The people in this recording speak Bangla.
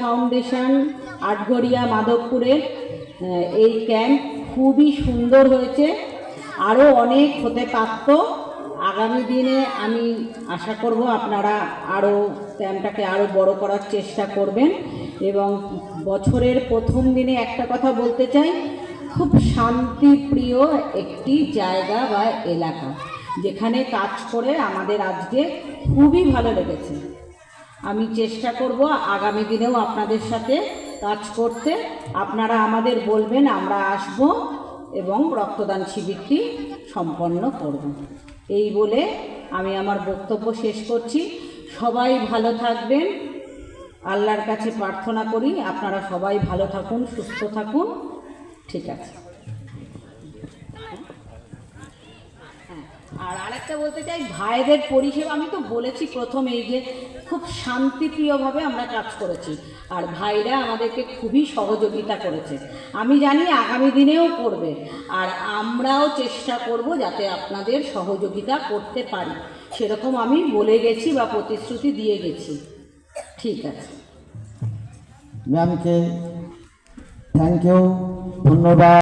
ফাউন্ডেশন আটঘরিয়া মাধবপুরের এই ক্যাম্প খুবই সুন্দর হয়েছে, আরও অনেক হতে পারত। আগামী দিনে আমি আশা করব আপনারা আরও ক্যাম্পটাকে আরও বড় করার চেষ্টা করবেন। এবং বছরের প্রথম দিনে একটা কথা বলতে চাই, খুব শান্তিপ্রিয় একটি জায়গা বা এলাকা, যেখানে কাজ করে আমাদের আজকে খুবই ভালো লেগেছে। আমি চেষ্টা করব আগামী দিনেও আপনাদের সাথে কাজ করতে। আপনারা আমাদের বলবেন, আমরা আসব এবং রক্তদান শিবিরটি সম্পন্ন করব। এই বলে আমি আমার বক্তব্য শেষ করছি। সবাই ভালো থাকবেন, আল্লাহর কাছে প্রার্থনা করি আপনারা সবাই ভালো থাকুন, সুস্থ থাকুন। ঠিক আছে। আর আরেকটা বলতে চাই, ভাইদের পরিষেবা আমি তো বলেছি প্রথমেই যে খুব শান্তিপ্রিয়ভাবে আমরা কাজ করেছি, আর ভাইরা আমাদেরকে খুবই সহযোগিতা করেছে। আমি জানি আগামী দিনেও করবে, আর আমরাও চেষ্টা করব যাতে আপনাদের সহযোগিতা করতে পারি, সেরকম আমি বলে গেছি বা প্রতিশ্রুতি দিয়ে গেছি। ঠিক আছে। ম্যামকে থ্যাংক ইউ, ধন্যবাদ।